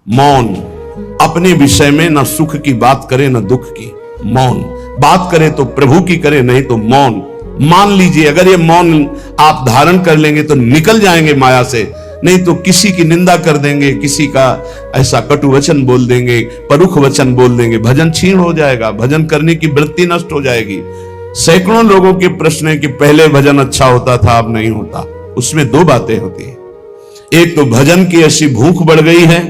मौन, अपने विषय में न सुख की बात करे न दुख की, मौन, बात करे तो प्रभु की करे, नहीं तो मौन। मान लीजिए अगर ये मौन आप धारण कर लेंगे तो निकल जाएंगे माया से, नहीं तो किसी की निंदा कर देंगे, किसी का ऐसा कटु वचन बोल देंगे, परुख वचन बोल देंगे, भजन छीण हो जाएगा, भजन करने की वृत्ति नष्ट हो जाएगी। सैकड़ों लोगों के प्रश्न है कि पहले भजन अच्छा होता था, अब नहीं होता। उसमें दो बातें होती है, एक तो भजन की ऐसी भूख बढ़ गई है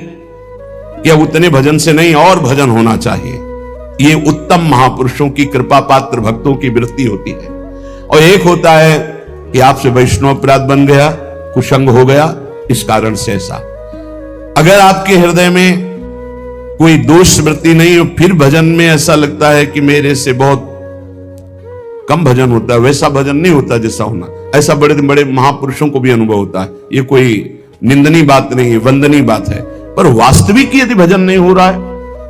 कि अब उतने भजन से नहीं और भजन होना चाहिए, ये उत्तम महापुरुषों की कृपा पात्र भक्तों की वृत्ति होती है। और एक होता है कि आपसे वैष्णव अपराध बन गया, कुसंग हो गया, इस कारण से ऐसा। अगर आपके हृदय में कोई दोष वृत्ति नहीं हो, फिर भजन में ऐसा लगता है कि मेरे से बहुत कम भजन होता है, वैसा भजन नहीं होता जैसा होना। ऐसा बड़े बड़े महापुरुषों को भी अनुभव होता है, ये कोई निंदनीय बात नहीं है, वंदनीय बात है। पर वास्तविक यदि भजन नहीं हो रहा है,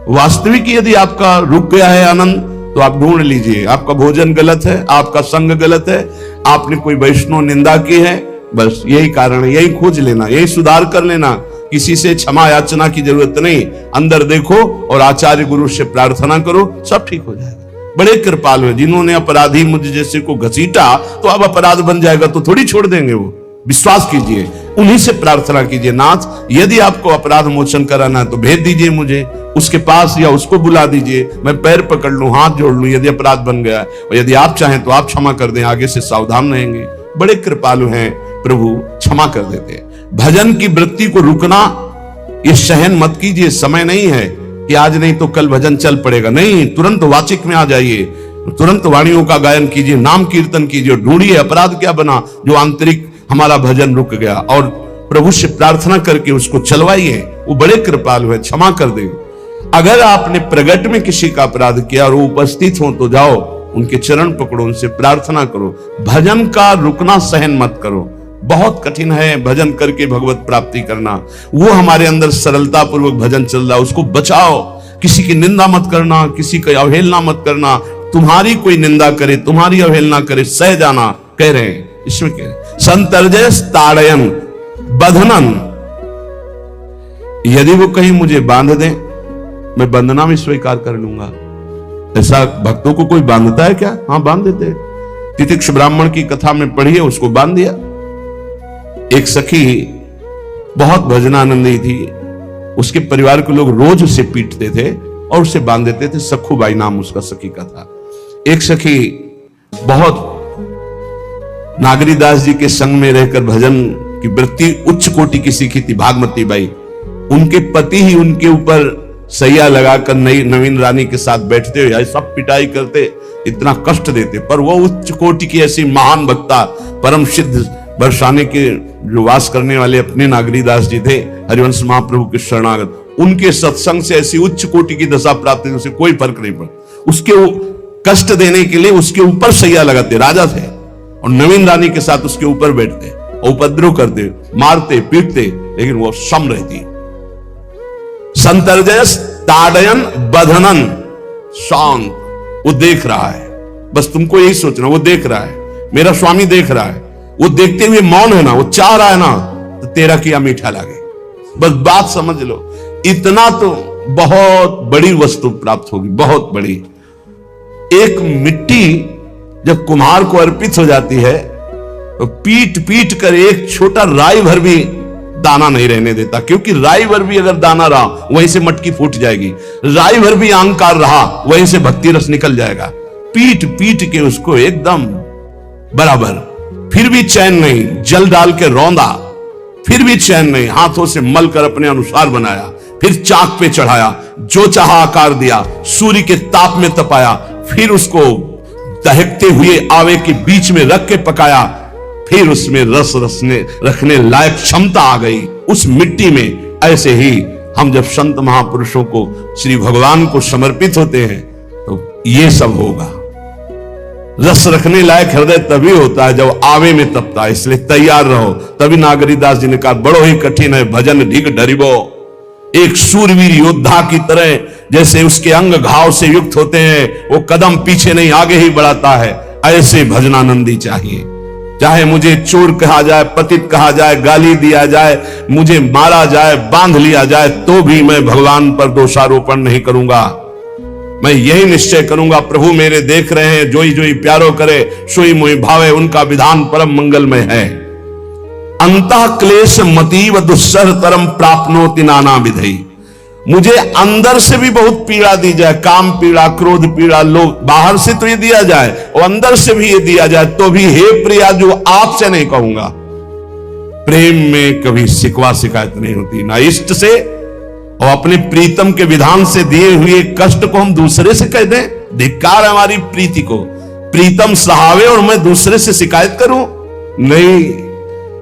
वास्तविक यदि आपका रुक गया है आनंद, तो आप ढूंढ लीजिए आपका भोजन गलत है, आपका संग गलत है, आपने कोई वैष्णव निंदा की है, बस यही कारण है, यही खोज लेना, यही सुधार कर लेना। किसी से क्षमा याचना की जरूरत नहीं, अंदर देखो और आचार्य गुरु से प्रार्थना करो, सब ठीक हो जाएगा। बड़े कृपालु है, जिन्होंने अपराधी मुझ जैसे को घसीटा तो अब अपराध बन जाएगा तो थोड़ी छोड़ देंगे वो, विश्वास कीजिए, उन्हीं से प्रार्थना कीजिए, नाथ यदि आपको अपराध मोचन कराना है तो भेज दीजिए मुझे उसके पास, या उसको बुला दीजिए, मैं पैर पकड़ लूं, हाथ जोड़ लूं यदि अपराध बन गया, और यदि आप चाहें तो आप क्षमा कर दें, आगे से सावधान रहेंगे। बड़े कृपालु हैं प्रभु, क्षमा कर देते हैं। भजन की वृत्ति को रुकना ये सहन मत कीजिए, समय नहीं है कि आज नहीं तो कल भजन चल पड़ेगा, नहीं, तुरंत वाचिक में आ जाइए, तुरंत वाणियों का गायन कीजिए, नाम कीर्तन कीजिए, ढूंढिए अपराध क्या बना जो आंतरिक हमारा भजन रुक गया, और प्रभु से प्रार्थना करके उसको चलवाइए, वो बड़े कृपालु है, क्षमा कर दे। अगर आपने प्रगट में किसी का अपराध किया और वो उपस्थित हो तो जाओ उनके चरण पकड़ो, उनसे प्रार्थना करो। भजन का रुकना सहन मत करो, बहुत कठिन है भजन करके भगवत प्राप्ति करना। वो हमारे अंदर सरलता पूर्वक भजन चल रहा है, उसको बचाओ। किसी की निंदा मत करना, किसी की अवहेलना मत करना, तुम्हारी कोई निंदा करे, तुम्हारी अवहेलना करे, सह जाना, कह रहे हैं इसमें कह रहे संतर्जय ताड़यन बंधनन, यदि वो कहीं मुझे बांध दें मैं बंधना में स्वीकार कर लूंगा। ऐसा भक्तों को कोई बांधता है क्या? हाँ बांध देते। तितिक्ष ब्राह्मण की कथा में पढ़िए, उसको बांध दिया। एक सखी बहुत भजनानंदी थी, उसके परिवार के लोग रोज उसे पीटते थे और उसे बांध देते थे। सखुबाई नाम उसका सखी का था। एक सखी बहुत नागरीदास जी के संग में रहकर भजन की वृत्ति उच्च कोटि की सीखी थी, भागमती बाई। उनके पति ही उनके ऊपर सैया लगाकर नवीन रानी के साथ बैठते हुए सब पिटाई करते, इतना कष्ट देते, पर वो उच्च कोटि की ऐसी महान भक्ता, परम सिद्ध बरसाने के जो वास करने वाले अपने नागरीदास जी थे, हरिवंश महाप्रभु के शरणागत, उनके सत्संग से ऐसी उच्च कोटि की दशा प्राप्त हुई, उसे कोई फर्क नहीं पड़ा। उसके कष्ट देने के लिए उसके ऊपर सैया लगाते, राजा थे, और नवीन रानी के साथ उसके ऊपर बैठते, उपद्रव करते, मारते पीटते, लेकिन वो सम रहती। संतर्जय ताड़यन बंधनन, शांत, वो देख रहा है, बस तुमको यही सोचना, वो देख रहा है, मेरा स्वामी देख रहा है, वो देखते हुए मौन है ना, वो चाह रहा है ना, तो तेरा किया मीठा लगे, बस बात समझ लो। इतना तो बहुत बड़ी वस्तु प्राप्त होगी, बहुत बड़ी। एक मिट्टी जब कुम्हार को अर्पित हो जाती है तो पीट पीट कर एक छोटा राई भर भी दाना नहीं रहने देता, क्योंकि राई भर भी अगर दाना रहा वहीं से मटकी फूट जाएगी, राई भर भी अहंकार रहा वहीं से भक्ति रस निकल जाएगा। पीट पीट के उसको एकदम बराबर, फिर भी चैन नहीं, जल डाल के रौंदा, फिर भी चैन नहीं, हाथों से मल कर अपने अनुसार बनाया, फिर चाक पे चढ़ाया, जो चाहा आकार दिया, सूर्य के ताप में तपाया, फिर उसको दहकते हुए आवे के बीच में रख के पकाया, फिर उसमें रस रखने लायक क्षमता आ गई उस मिट्टी में। ऐसे ही हम जब संत महापुरुषों को, श्री भगवान को समर्पित होते हैं तो ये सब होगा। रस रखने लायक हृदय तभी होता है जब आवे में तपता है, इसलिए तैयार रहो। तभी नागरीदास जी ने कहा, बड़ो ही कठिन है भजन ढिग डरिबो। एक सूरवीर योद्धा की तरह जैसे उसके अंग घाव से युक्त होते हैं, वो कदम पीछे नहीं आगे ही बढ़ाता है, ऐसे भजनानंदी चाहिए। चाहे मुझे चोर कहा जाए, पतित कहा जाए, गाली दिया जाए, मुझे मारा जाए, बांध लिया जाए, तो भी मैं भगवान पर दोषारोपण नहीं करूंगा। मैं यही निश्चय करूंगा, प्रभु मेरे देख रहे हैं, जोई जोई प्यारो करे सोई मोहि भावे, उनका विधान परम मंगलमय है। अंतः क्लेश मतीव दुस्सह तरम प्राप्नोति नाना विधि। मुझे अंदर से भी बहुत पीड़ा दी जाए, काम पीड़ा, क्रोध पीड़ा, लोग बाहर से तो ये दिया जाए और अंदर से भी ये दिया जाए, तो भी हे प्रिया जो आपसे नहीं कहूंगा। प्रेम में कभी शिकवा शिकायत नहीं होती, ना इष्ट से और अपने प्रीतम के विधान से दिए हुए कष्ट को हम दूसरे से कह दें। धिक्कार हमारी प्रीति को, प्रीतम सहावे और मैं दूसरे से शिकायत करूं? नहीं,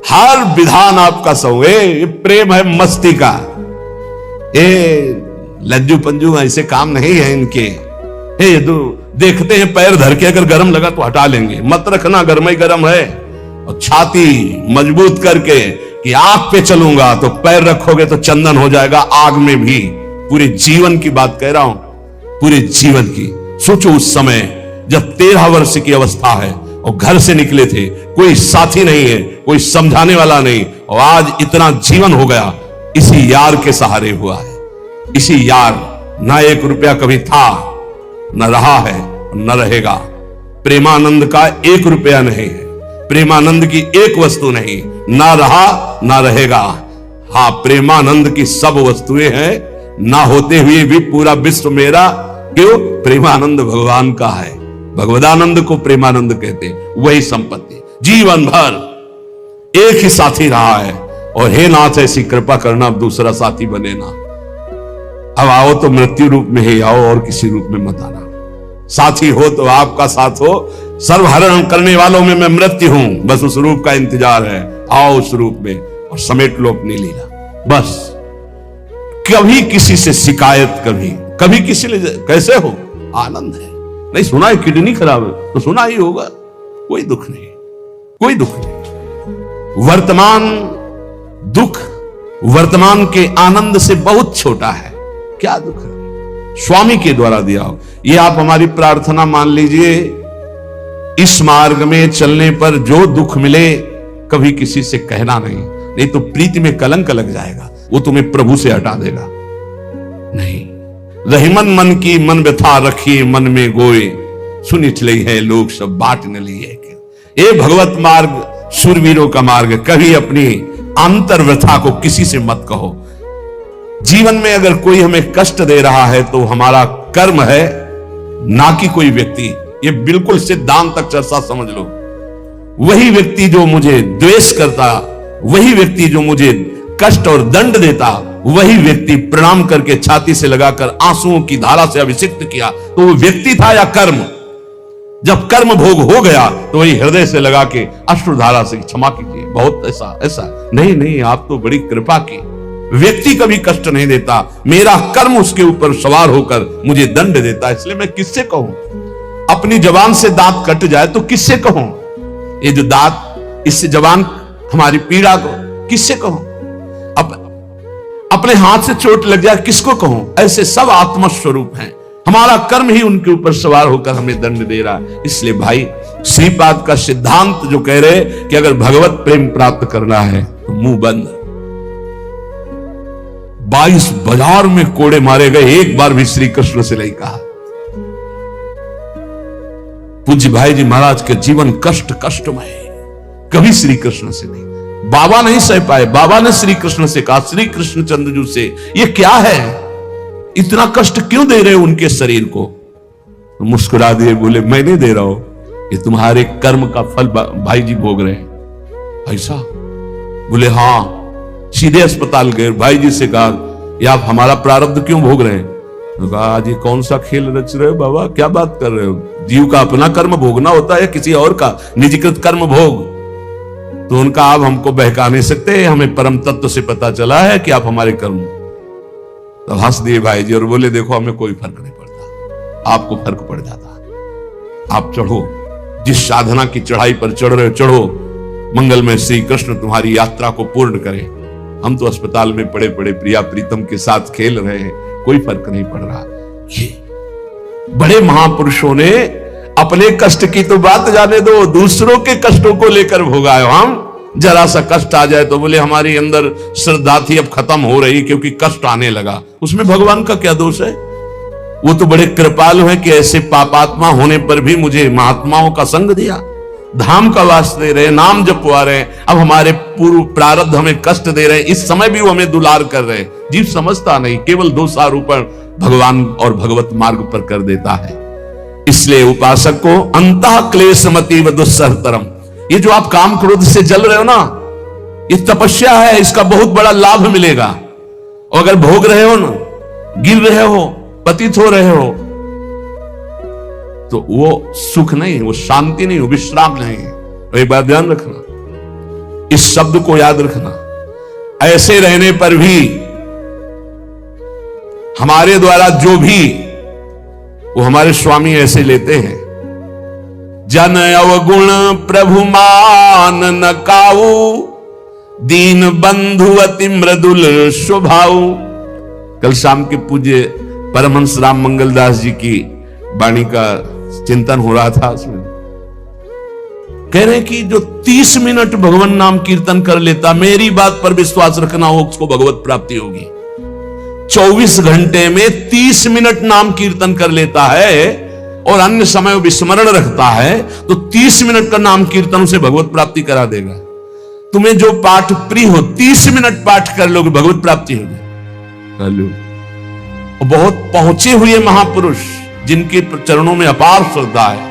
हर विधान आपका सहो। ये प्रेम है मस्ती का, ये लज्जू पंजू ऐसे काम नहीं है इनके। ये तो देखते हैं पैर धर के अगर गर्म लगा तो हटा लेंगे, मत रखना गर्म ही गर्म है। और छाती मजबूत करके कि आग पे चलूंगा तो पैर रखोगे तो चंदन हो जाएगा आग में भी। पूरे जीवन की बात कह रहा हूं, पूरे जीवन की। सोचो उस समय जब 13 वर्ष की अवस्था है और घर से निकले थे, कोई साथी नहीं है, कोई समझाने वाला नहीं, और आज इतना जीवन हो गया इसी यार के सहारे हुआ है। इसी यार, ना 1 रुपया कभी था, न रहा है, न रहेगा। प्रेमानंद का 1 रुपया नहीं है, प्रेमानंद की एक वस्तु नहीं, ना रहा ना रहेगा। हाँ, प्रेमानंद की सब वस्तुएं हैं, ना होते हुए भी पूरा विश्व मेरा। क्यों? प्रेमानंद भगवान का है, भगवदानंद को प्रेमानंद कहते हैं। वही संपत्ति जीवन भर एक ही साथी रहा है, और हे नाथ ऐसी कृपा करना अब दूसरा साथी बने ना। अब आओ तो मृत्यु रूप में ही आओ और किसी रूप में मत आना। साथी हो तो आपका साथ हो, सर्वहरण करने वालों में मैं मृत्यु हूं, बस उस रूप का इंतजार है। आओ उस रूप में और समेट लो अपनी लीला। बस कभी किसी से शिकायत, कभी किसी ने कैसे हो, आनंद है। नहीं सुना है किडनी खराब है तो सुना ही होगा, कोई दुख नहीं, कोई दुख नहीं। वर्तमान दुख वर्तमान के आनंद से बहुत छोटा है। क्या दुख है? स्वामी के द्वारा दिया हो। ये आप हमारी प्रार्थना मान लीजिए, इस मार्ग में चलने पर जो दुख मिले कभी किसी से कहना नहीं तो प्रीति में कलंक लग जाएगा, वो तुम्हें प्रभु से हटा देगा। नहीं, रहीमन मन की मन व्यथा रखी मन में गोए, सुनी चली है लोग सब बाट न लिए। ये भगवत मार्ग शूरवीरों का मार्ग। कभी अपनी अंतर व्यथा को किसी से मत कहो। जीवन में अगर कोई हमें कष्ट दे रहा है तो हमारा कर्म है, ना कि कोई व्यक्ति। ये बिल्कुल सिद्धांत तक चर्चा समझ लो। वही व्यक्ति जो मुझे द्वेष करता, वही व्यक्ति जो मुझे कष्ट और दंड देता, वही व्यक्ति प्रणाम करके छाती से लगाकर आंसुओं की धारा से अभिषिक्त किया, तो वो व्यक्ति था या कर्म? जब कर्म भोग हो गया तो वही हृदय से लगा के अश्रुधारा से क्षमा कीजिए, बहुत ऐसा नहीं, आप तो बड़ी कृपा की। व्यक्ति कभी कष्ट नहीं देता, मेरा कर्म उसके ऊपर सवार होकर मुझे दंड देता, इसलिए मैं किससे कहूं? अपनी जबान से दांत कट जाए तो किससे कहूं? ये जो दांत, इससे जबान हमारी पीड़ा को किससे कहूं? अपने हाथ से चोट लग जाए किसको कहूं? ऐसे सब आत्मस्वरूप हैं, हमारा कर्म ही उनके ऊपर सवार होकर हमें दंड दे रहा है। इसलिए भाई, श्रीपाद का सिद्धांत जो कह रहे कि अगर भगवत प्रेम प्राप्त करना है तो मुंह बंद। 22 बाजार में कोड़े मारे गए, एक बार भी श्री कृष्ण से नहीं कहा। पूज्य भाई जी महाराज के जीवन कष्टमय, कभी श्री कृष्ण से नहीं। बाबा नहीं सह पाए, बाबा ने श्री कृष्ण से कहा, श्री कृष्ण चंद्रजू से, ये क्या है, इतना कष्ट क्यों दे रहे हो उनके शरीर को? तो मुस्कुरा दिए, बोले मैं नहीं दे रहा हूं, ये तुम्हारे कर्म का फल भाई जी भोग रहे हैं। ऐसा? बोले हाँ। सीधे अस्पताल गए, भाई जी से कहा, ये आप हमारा प्रारब्ध क्यों भोग रहे हैं? तो कहा, आज ये कौन सा खेल रच रहे हो बाबा, क्या बात कर रहे हो? जीव का अपना कर्म भोगना होता है या किसी और का निजीकृत कर्म भोग? तो उनका आप हमको बहका नहीं सकते, हमें परम तत्व से पता चला है कि आप हमारे कर्म। तो हंस दिए भाई जी और बोले, देखो हमें कोई फर्क नहीं पड़ता, आपको फर्क पड़ जाता। आप चढ़ो, जिस साधना की चढ़ाई पर चढ़ रहे हो चढ़ो, मंगलमय श्री कृष्ण तुम्हारी यात्रा को पूर्ण करें। हम तो अस्पताल में पड़े पड़े प्रिया प्रीतम के साथ खेल रहे हैं, कोई फर्क नहीं पड़ रहा। ये बड़े महापुरुषों ने अपने कष्ट की तो बात जाने दो, दूसरों के कष्टों को लेकर भोगाए। हम जरा सा कष्ट आ जाए तो बोले हमारी अंदर श्रद्धा थी अब खत्म हो रही क्योंकि कष्ट आने लगा। उसमें भगवान का क्या दोष है? वो तो बड़े कृपालु हैं कि ऐसे पापात्मा होने पर भी मुझे महात्माओं का संग दिया, धाम का वास दे रहे, नाम जपवा रहे। अब हमारे पूर्व प्रारब्ध हमें कष्ट दे रहे, इस समय भी वो हमें दुलार कर रहे। जीव समझता नहीं, केवल दोषारोपण भगवान और भगवत मार्ग पर कर देता है। इसलिए उपासक को अंतः क्लेशमतीव दुस्सहतरम, ये जो आप काम क्रोध से जल रहे हो ना, ये तपस्या है, इसका बहुत बड़ा लाभ मिलेगा। और अगर भोग रहे हो ना, गिर रहे हो, पतित हो रहे हो, तो वो सुख नहीं, वो शांति नहीं, वो विश्राम नहीं है। तो एक बात ध्यान रखना, इस शब्द को याद रखना। ऐसे रहने पर भी हमारे द्वारा जो भी वो हमारे स्वामी ऐसे लेते हैं, जन अवगुण प्रभु मान न काऊ, दीन बंधु अति मृदुल स्वभाव। कल शाम के पूज्य परमहंस राम मंगलदास जी की वाणी का चिंतन हो रहा था, उसमें कह रहे कि जो 30 मिनट भगवान नाम कीर्तन कर लेता, मेरी बात पर विश्वास रखना हो, उसको भगवत प्राप्ति होगी। 24 घंटे में 30 मिनट नाम कीर्तन कर लेता है और अन्य समय विस्मरण रखता है, तो 30 मिनट का नाम कीर्तन उसे भगवत प्राप्ति करा देगा। तुम्हें जो पाठ प्रिय हो, 30 मिनट पाठ कर लोगे, भगवत प्राप्ति होगी। बहुत पहुंचे हुए महापुरुष जिनके चरणों में अपार श्रद्धा है,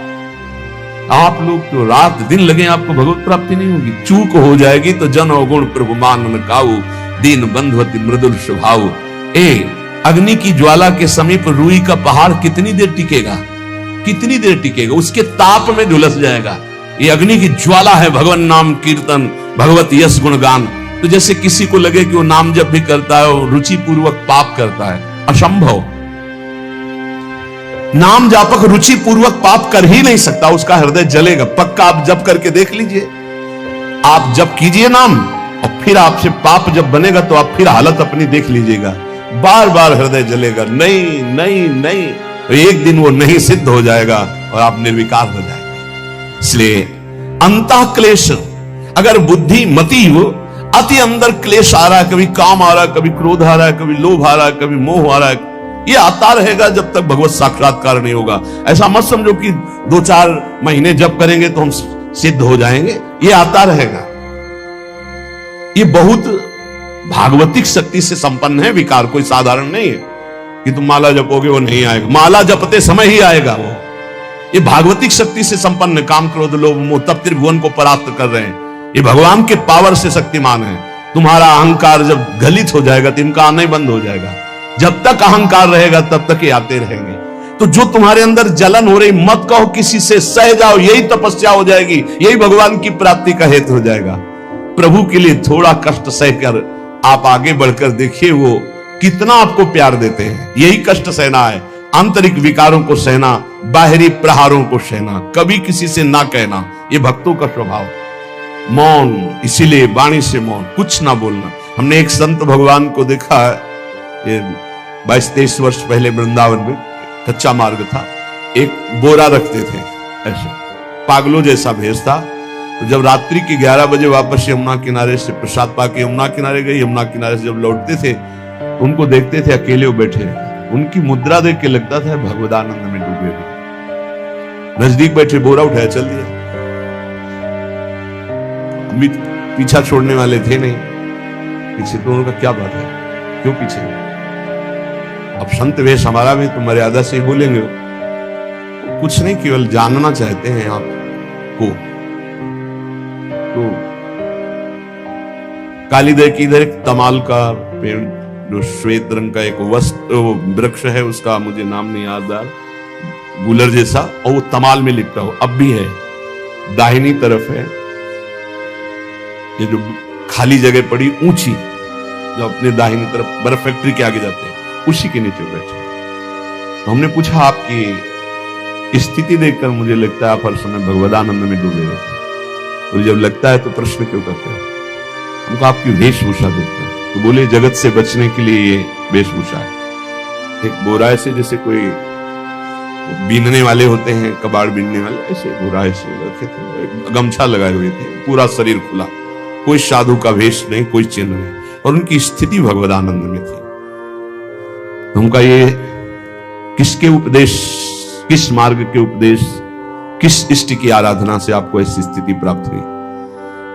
आप लोग तो रात दिन लगे, आपको भगवत प्राप्ति नहीं होगी। चूक हो जाएगी तो जन अवगुण प्रभु मान न काऊ, दीन बंधु अति मृदुल स्वभाव। अग्नि की ज्वाला के समीप रुई का पहाड़ कितनी देर टिकेगा? कितनी देर टिकेगा? उसके ताप में झुलस जाएगा। ये अग्नि की ज्वाला है भगवान नाम कीर्तन, भगवत यश गुणगान। तो जैसे किसी को लगे कि वो नाम जब भी करता है वो रुचि पूर्वक पाप करता है, असंभव। नाम जापक रुचि पूर्वक पाप कर ही नहीं सकता, उसका हृदय जलेगा पक्का। आप जप करके देख लीजिए, आप जप कीजिए नाम और फिर आपसे पाप जब बनेगा तो आप फिर हालत अपनी देख लीजिएगा, बार बार हृदय जलेगा, नहीं नहीं नहीं। तो एक दिन वो नहीं सिद्ध हो जाएगा और आप निर्विकार हो जाएंगे। इसलिए अंतः क्लेश, अगर बुद्धि मतीव अति अंदर क्लेश आ रहा है, कभी काम आ रहा है, कभी क्रोध आ रहा है, कभी लोभ आ रहा है, कभी मोह आ रहा है, ये आता रहेगा जब तक भगवत साक्षात्कार नहीं होगा। ऐसा मत समझो कि 2-4 महीने जप करेंगे तो हम सिद्ध हो जाएंगे, ये आता रहेगा। ये बहुत भागवतिक शक्ति से संपन्न है विकार, कोई साधारण नहीं है कि तुम माला जपोगे वो नहीं आएगा। माला जपते समय ही आएगा वो। ये भागवतिक शक्ति से संपन्न, काम क्रोध लोभ मोह तब त्रिभुवन को परास्त कर रहे हैं। ये भगवान के पावर से शक्तिमान है। तुम्हारा अहंकार जब गलित हो जाएगा तो इनका आना ही बंद हो जाएगा। जब तक अहंकार रहेगा तब तक ये आते रहेंगे। तो जो तुम्हारे अंदर जलन हो रही, मत कहो किसी से, सह जाओ, यही तपस्या हो जाएगी, यही भगवान की प्राप्ति का हेतु हो जाएगा। प्रभु के लिए थोड़ा कष्ट सहकर आप आगे बढ़कर देखिए वो कितना आपको प्यार देते हैं। यही कष्ट सहना है, आंतरिक विकारों को सहना, बाहरी प्रहारों को सहना, कभी किसी से ना कहना, ये भक्तों का स्वभाव। मौन, इसीलिए वाणी से मौन, कुछ ना बोलना। हमने एक संत भगवान को देखा है, ये 22-23 वर्ष पहले वृंदावन में कच्चा मार्ग था, एक बोरा रखते थे, ऐसे पागलों जैसा भेष था। तो जब रात्रि के 11 बजे वापस यमुना किनारे से प्रसाद पाके यमुना किनारे गए, यमुना किनारे से जब लौटते थे उनको देखते थे अकेले वो बैठे, उनकी मुद्रा देख के लगता था भगवदानंद में डूबे हुए। नजदीक बैठे, बोरा उठाया, चल दिया। पीछा छोड़ने वाले थे नहीं, पीछे तो उनका क्या बात है, क्यों पीछे? अब संत वेश हमारा भी तो मर्यादा से ही बोलेंगे, कुछ नहीं, केवल जानना चाहते हैं आपको। तो कालीदय की इधर एक तमाल का पेड़, जो श्वेत रंग का एक वृक्ष है, उसका मुझे नाम नहीं याद आ, गुलर जैसा, और वो तमाल में लिपटा हो, अब भी है। दाहिनी तरफ है ये जो खाली जगह पड़ी ऊंची, जो अपने दाहिनी तरफ बर्फ फैक्ट्री के आगे जाते हैं, उसी के नीचे बैठे। तो हमने पूछा आपकी स्थिति देखकर मुझे लगता है आप हर समय भगवदानंद में डूबे रहते हैं, तो जब लगता है तो प्रश्न क्यों करते हैं? हमको आपकी वेशभूषा देखते हैं। तो बोले जगत से बचने के लिए ये वेशभूषा है। एक बोरा ऐसे जैसे कोई बीनने वाले होते हैं, कबाड़ बीनने वाले, ऐसे बुरा ऐसे रखे थे, गमछा लगाए हुए थे, पूरा शरीर खुला, कोई साधु का वेश नहीं, कोई चिन्ह नहीं, और उनकी स्थिति भगवदानंद में थी। उनका ये किसके उपदेश, किस मार्ग के उपदेश, किस इष्ट की आराधना से आपको ऐसी स्थिति प्राप्त हुई?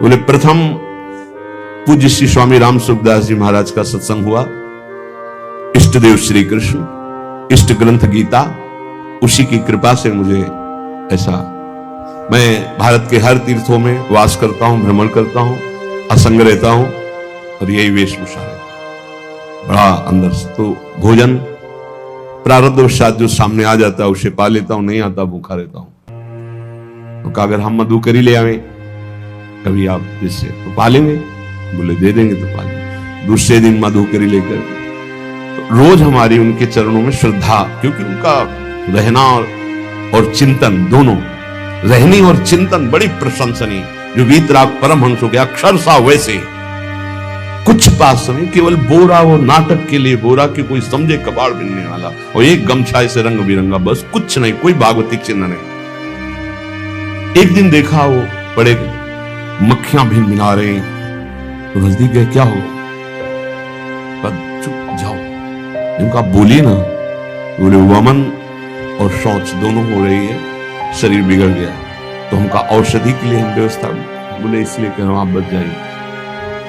बोले प्रथम पूज्य श्री स्वामी राम सुखदास जी महाराज का सत्संग हुआ, इष्ट देव श्री कृष्ण, इष्ट ग्रंथ गीता, उसी की कृपा से मुझे ऐसा, मैं भारत के हर तीर्थों में वास करता हूं, भ्रमण करता हूं, असंग रहता हूं, और यही वेशभूषा है बड़ा अंदर से। तो भोजन प्रारब्धवशात जो सामने आ जाता है उसे पा लेता हूं, नहीं आता भूखा रहता हूं। तो अगर हम मधुकरी ले आवे कभी आप जिससे तो पा लेंगे, बोले दे देंगे तो पा लेंगे। दूसरे दिन मधुकरी लेकर, तो रोज हमारी उनके चरणों में श्रद्धा, क्योंकि उनका रहना और चिंतन दोनों, रहनी और चिंतन बड़ी प्रशंसनीय, जो वीतराग परमहंसों के अक्षर सा वैसे कुछ पास में केवल बोरा, वो नाटक के लिए बोरा कि कोई समझे कबाड़ बिनने वाला, और एक गमछा से रंग बिरंगा, बस कुछ नहीं, कोई भागवतिक चिन्ह नहीं। एक दिन देखा वो बड़े मक्खियां भिन भिना रहे, तो नजदीक गए, क्या हो? चुप जाओ, इनका बोलिए ना। बोले वमन और शौच दोनों हो रही है, शरीर बिगड़ गया, तो हमका औषधि के लिए हम व्यवस्था, बोले इसलिए कह रहा हूं आप बच जाइए।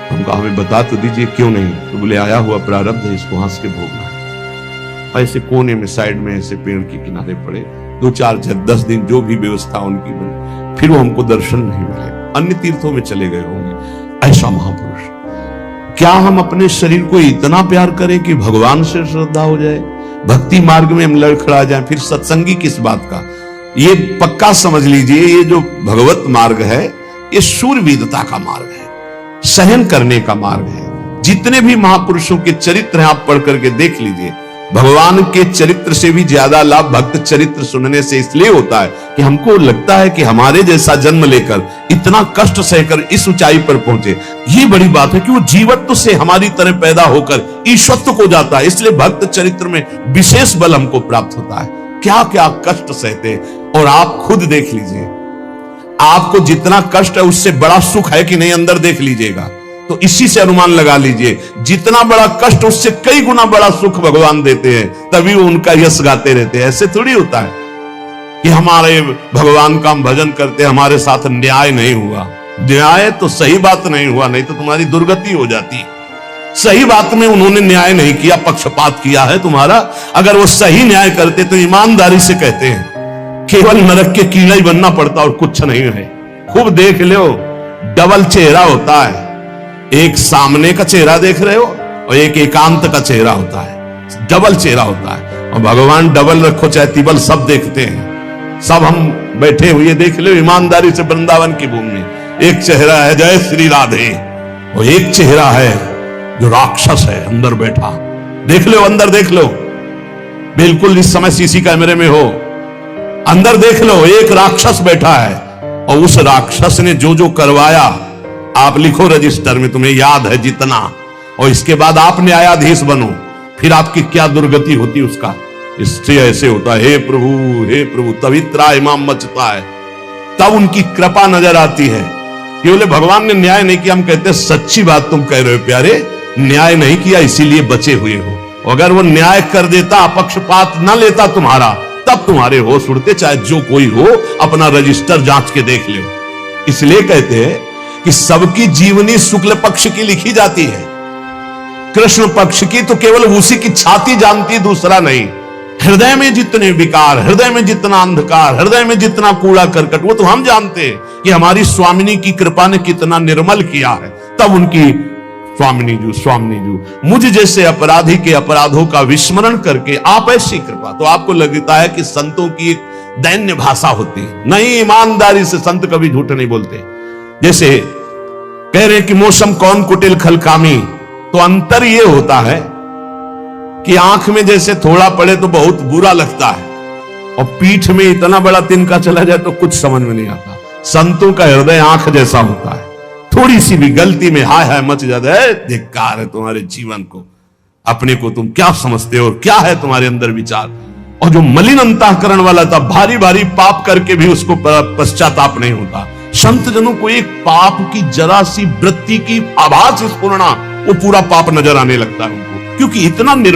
हमका हमें बता तो दीजिए क्यों नहीं? तो बोले आया हुआ प्रारब्ध है, इसको हंस के भोगना है। ऐसे कोने में साइड में ऐसे पेड़ के किनारे पड़े, 2-4-10 दिन जो भी व्यवस्था उनकी बनी, फिर वो हमको दर्शन नहीं मिले, अन्य तीर्थों में चले गए होंगे। ऐसा महापुरुष, क्या हम अपने शरीर को इतना प्यार करें कि भगवान से श्रद्धा हो जाए, भक्ति मार्ग में हम लड़खड़ा जाए, फिर सत्संगी किस बात का? ये पक्का समझ लीजिए, ये जो भगवत मार्ग है ये शूरवीरता का मार्ग है, सहन करने का मार्ग है। जितने भी महापुरुषों के चरित्र हैं आप पढ़ करके देख लीजिए, भगवान के चरित्र से भी ज्यादा लाभ भक्त चरित्र सुनने से इसलिए होता है कि हमको लगता है कि हमारे जैसा जन्म लेकर इतना कष्ट सहकर इस ऊंचाई पर पहुंचे, ये बड़ी बात है कि वो जीवत्व से हमारी तरह पैदा होकर ईश्वत्व को जाता है। इसलिए भक्त चरित्र में विशेष बल हमको प्राप्त होता है। क्या क्या कष्ट सहते, और आप खुद देख लीजिए, आपको जितना कष्ट है उससे बड़ा सुख है कि नहीं, अंदर देख लीजिएगा तो इसी से अनुमान लगा लीजिए, जितना बड़ा कष्ट उससे कई गुना बड़ा सुख भगवान देते हैं, तभी वो उनका यश गाते रहते हैं। ऐसे थोड़ी होता है कि हमारे भगवान का हम भजन करते, हमारे साथ न्याय नहीं हुआ। न्याय तो सही बात नहीं हुआ, नहीं तो तुम्हारी दुर्गति हो जाती। सही बात में उन्होंने न्याय नहीं किया, पक्षपात किया है तुम्हारा। अगर वो सही न्याय करते तो ईमानदारी से कहते हैं, केवल नरक के कीड़ा ही बनना पड़ता और कुछ नहीं है। खूब देख लो, डबल चेहरा होता है, एक सामने का चेहरा देख रहे हो और एक एकांत का चेहरा होता है, डबल चेहरा होता है। और भगवान डबल रखो चाहे तिबल, सब देखते हैं। सब हम बैठे हुए देख लो ईमानदारी से वृंदावन की भूमि में, एक चेहरा है जय श्री राधे, और एक चेहरा है जो राक्षस है अंदर बैठा। देख लो, अंदर देख लो, बिल्कुल इस समय सीसी कैमरे में हो, अंदर देख लो, एक राक्षस बैठा है, और उस राक्षस ने जो जो करवाया आप लिखो रजिस्टर में, तुम्हें याद है जितना, और इसके बाद आप न्यायाधीश बनो, फिर आपकी क्या दुर्गति होती उसका। इससे ऐसे होता है, हे प्रभु तभी त्राहिमाम मचता है, तब उनकी कृपा नजर आती है कि बोले भगवान ने न्याय नहीं किया। हम कहते सच्ची बात तुम कह रहे हो प्यारे, न्याय नहीं किया इसीलिए बचे हुए हो। अगर वो न्याय कर देता, पक्षपात न लेता तुम्हारा, तब तुम्हारे होश उड़ते, चाहे जो कोई हो, अपना रजिस्टर जांच के देख लो। इसलिए कहते हैं कि सबकी जीवनी शुक्ल पक्ष की लिखी जाती है, कृष्ण पक्ष की तो केवल उसी की छाती जानती, दूसरा नहीं। हृदय में जितने विकार, हृदय में जितना अंधकार, हृदय में जितना कूड़ा करकट, वो तो हम जानते हैं कि हमारी स्वामिनी की कृपा ने कितना निर्मल किया है। तब उनकी स्वामिनी जू मुझ जैसे अपराधी के अपराधों का विस्मरण करके आप ऐसी कृपा, तो आपको लगता है कि संतों की एक दैन्य भाषा होती है। नहीं, ईमानदारी से संत कभी झूठ नहीं बोलते। जैसे कह रहे कि मौसम कौन कुटिल खलकामी, तो अंतर ये होता है कि आंख में जैसे थोड़ा पड़े तो बहुत बुरा लगता है, और पीठ में इतना बड़ा तिनका चला जाए तो कुछ समझ में नहीं आता। संतों का हृदय आंख जैसा होता है, थोड़ी सी भी गलती में हाय हाय मच जाता है, धिक्कार है तुम्हारे जीवन को, अपने को तुम क्या समझते हो, क्या है तुम्हारे अंदर विचार। और जो मलिन अंतःकरण वाला था, भारी भारी पाप करके भी उसको पश्चाताप नहीं होता। संत जनों को एक पाप की जरा सी वृत्ति की आभास स्फुरणा, वो पूरा पाप नजर आने लगता है उनको, क्योंकि इतना